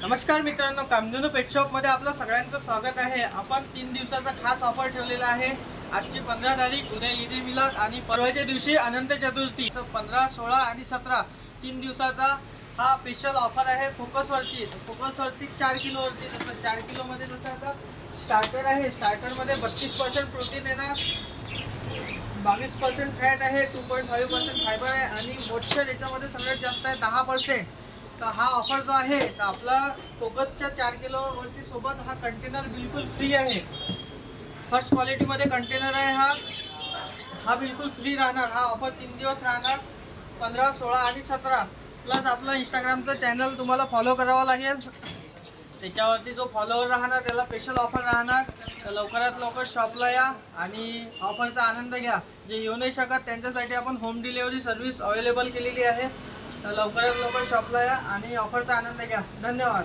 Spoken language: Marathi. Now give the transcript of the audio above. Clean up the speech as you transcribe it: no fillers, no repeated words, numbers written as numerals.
नमस्कार मित्रांनो, कामधेनू पेट शॉपमध्ये आपलं सगळ्यांचं स्वागत आहे। आपण 3 दिवसाचा खास ऑफर ठेवलेला आहे। आजची 15 तारीख, उद्या ईद ए मिलाद आणि परवाच्या दिवशी अनंत चतुर्थी। 15, 16 आणि 17 3 दिवसाचा हा स्पेशल ऑफर आहे। फोकसवरती 4 किलोवरती, जसं 4 किलोमध्ये जसं आता स्टार्टर आहे, स्टार्टरमध्ये 32% प्रोटीन येणार, 22% फॅट आहे, 2.5% फायबर आहे आणि मोइश्चर याच्यामध्ये सगळ्यात जास्त आहे 10%। तर हा ऑफर जो आहे तर आपला फोकसच्या 4 किलोवरती सोबत हा कंटेनर बिलकुल फ्री आहे। फर्स्ट क्वालिटीमध्ये कंटेनर आहे हा बिलकुल फ्री राहणार। हा ऑफर 3 दिवस राहणार, 15, 16 आणि 17। प्लस आपलं इंस्टाग्रामचं चॅनल तुम्हाला फॉलो करावं लागेल। त्याच्यावरती जो फॉलोअर राहणार त्याला स्पेशल ऑफर राहणार। तर लवकरात लवकर शॉपला या आणि ऑफरचा आनंद घ्या। जे येऊ नाही शकत त्यांच्यासाठी आपण होम डिलिव्हरी सर्व्हिस अवेलेबल केलेली आहे। तर लवकरात लवकर शॉपला या आणि ऑफरचा आनंद घ्या। धन्यवाद।